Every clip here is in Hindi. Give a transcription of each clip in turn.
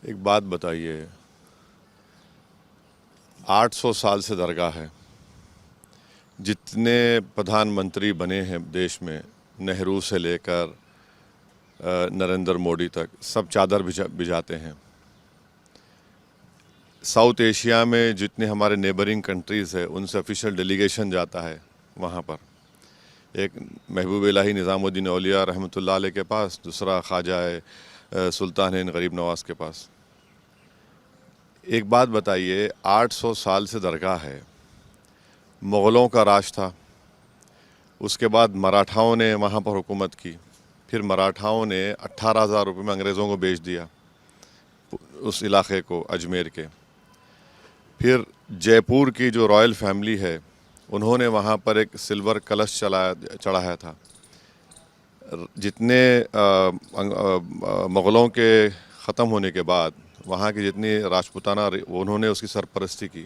एक बात बताइए, 800 साल से दरगाह है। जितने प्रधानमंत्री बने हैं देश में, नेहरू से लेकर नरेंद्र मोदी तक, सब चादर बिछाते हैं। साउथ एशिया में जितने हमारे नेबरिंग कंट्रीज़ है, उनसे ऑफिशियल डेलीगेशन जाता है वहाँ पर। एक महबूब इलाही निज़ामुद्दीन औलिया रहमतुल्लाह अलैह के पास, दूसरा ख्वाजा सुल्तान हिंद गरीब नवाज़ के पास। एक बात बताइए, 800 साल से दरगाह है। मुग़लों का राज था, उसके बाद मराठाओं ने वहाँ पर हुकूमत की, फिर मराठाओं ने 18,000 रुपये में अंग्रेज़ों को बेच दिया उस इलाके को, अजमेर के। फिर जयपुर की जो रॉयल फैमिली है, उन्होंने वहाँ पर एक सिल्वर कलश चढ़ाया था। जितने मुग़लों के ख़त्म होने के बाद वहाँ की जितनी राजपूताना, उन्होंने उसकी सरपरस्ती की।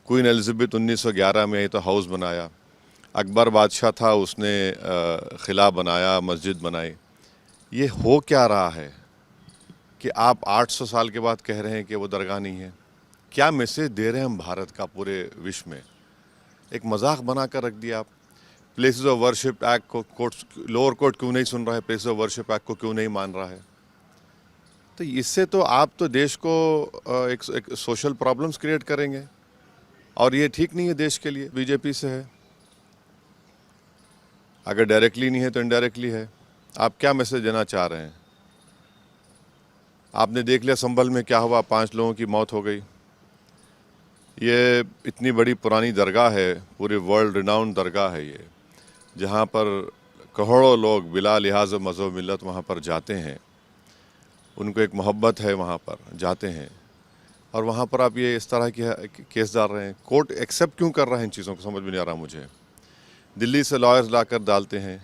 क्वीन एलिज़ाबेथ 1911 में ही तो हाउस बनाया। अकबर बादशाह था, उसने क़िला बनाया, मस्जिद बनाई। ये हो क्या रहा है कि आप 800 साल के बाद कह रहे हैं कि वो दरगाह नहीं है? क्या मैसेज दे रहे हैं हम भारत का पूरे विश्व में? एक मजाक बना कर रख दिया आप। प्लेसेस ऑफ वर्शिप एक्ट को लोअर कोर्ट क्यों नहीं सुन रहा है? प्लेसेस ऑफ वर्शिप एक्ट को क्यों नहीं मान रहा है? तो इससे तो आप तो देश को एक सोशल प्रॉब्लम्स क्रिएट करेंगे, और ये ठीक नहीं है देश के लिए। बीजेपी से है, अगर डायरेक्टली नहीं है तो इनडायरेक्टली है। आप क्या मैसेज देना चाह रहे हैं? आपने देख लिया संभल में क्या हुआ, 5 लोगों की मौत हो गई। ये इतनी बड़ी पुरानी दरगाह है, पूरे वर्ल्ड रिनाउंड दरगाह है ये, जहाँ पर करोड़ों लोग बिला लिहाज मज़हब मिलत वहाँ पर जाते हैं। उनको एक मोहब्बत है, वहाँ पर जाते हैं, और वहाँ पर आप ये इस तरह की केस डाल रहे हैं। कोर्ट एक्सेप्ट क्यों कर रहा है इन चीज़ों को, समझ में नहीं आ रहा मुझे। दिल्ली से लॉयर्स लाकर डालते हैं,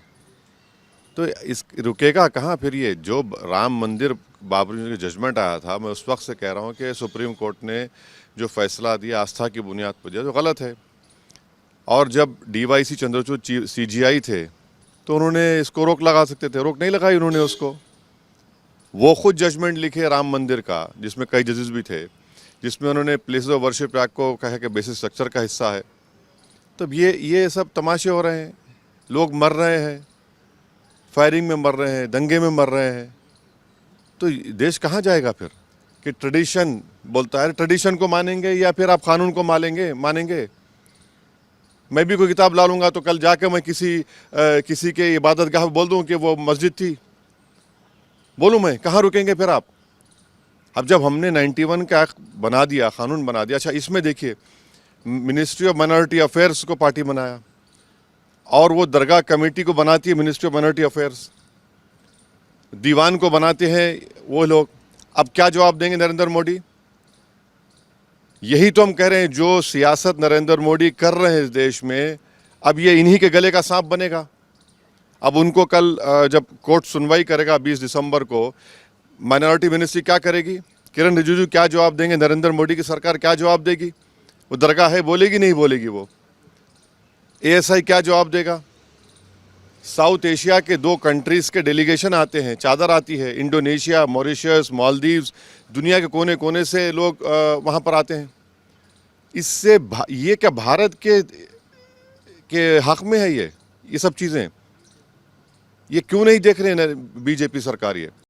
तो इस रुकेगा कहाँ फिर ये? जो राम मंदिर बाबरी का जजमेंट आया था, मैं उस वक्त से कह रहा हूँ कि सुप्रीम कोर्ट ने जो फैसला दिया आस्था की बुनियाद पर दिया, जो गलत है। और जब DYC चंद्रचूड़ CGI थे, तो उन्होंने इसको रोक लगा सकते थे, रोक नहीं लगाई उन्होंने उसको। वो खुद जजमेंट लिखे राम मंदिर का, जिसमें कई जजेस भी थे, जिसमें उन्होंने प्लेसेस ऑफ वर्शिप एक्ट को कहा कि बेसिक स्ट्रक्चर का हिस्सा है। तो ये सब तमाशे हो रहे हैं, लोग मर रहे हैं, फायरिंग में मर रहे हैं, दंगे में मर रहे हैं। तो देश कहाँ जाएगा फिर? कि ट्रेडिशन बोलता है, ट्रेडिशन को मानेंगे या फिर आप कानून को मानेंगे? मैं भी कोई किताब ला लूँगा तो कल जाकर मैं किसी के इबादत गाह बोल दूँ कि वो मस्जिद थी, बोलूँ मैं? कहाँ रुकेंगे फिर आप? अब जब हमने 91 का एक्ट बना दिया, कानून बना दिया, अच्छा इसमें देखिए, मिनिस्ट्री ऑफ माइनॉरिटी अफेयर्स को पार्टी बनाया, और वो दरगाह कमेटी को बनाती है मिनिस्ट्री ऑफ माइनॉरिटी अफेयर्स, दीवान को बनाते हैं वो लोग। अब क्या जवाब देंगे नरेंद्र मोदी? यही तो हम कह रहे हैं, जो सियासत नरेंद्र मोदी कर रहे हैं इस देश में, अब ये इन्हीं के गले का सांप बनेगा। अब उनको कल जब कोर्ट सुनवाई करेगा 20 दिसंबर को, माइनॉरिटी मिनिस्ट्री क्या करेगी? किरण रिजिजू क्या जवाब देंगे? नरेंद्र मोदी की सरकार क्या जवाब देगी? वो दरगाह है बोलेगी, नहीं बोलेगी? वो ASI क्या जवाब देगा? साउथ एशिया के 2 कंट्रीज़ के डेलीगेशन आते हैं, चादर आती है, इंडोनेशिया, मॉरिशस, मालदीव्स, दुनिया के कोने कोने से लोग वहाँ पर आते हैं। इससे ये क्या भारत के हक में है ये सब चीज़ें? ये क्यों नहीं देख रहे हैं बीजेपी सरकार ये?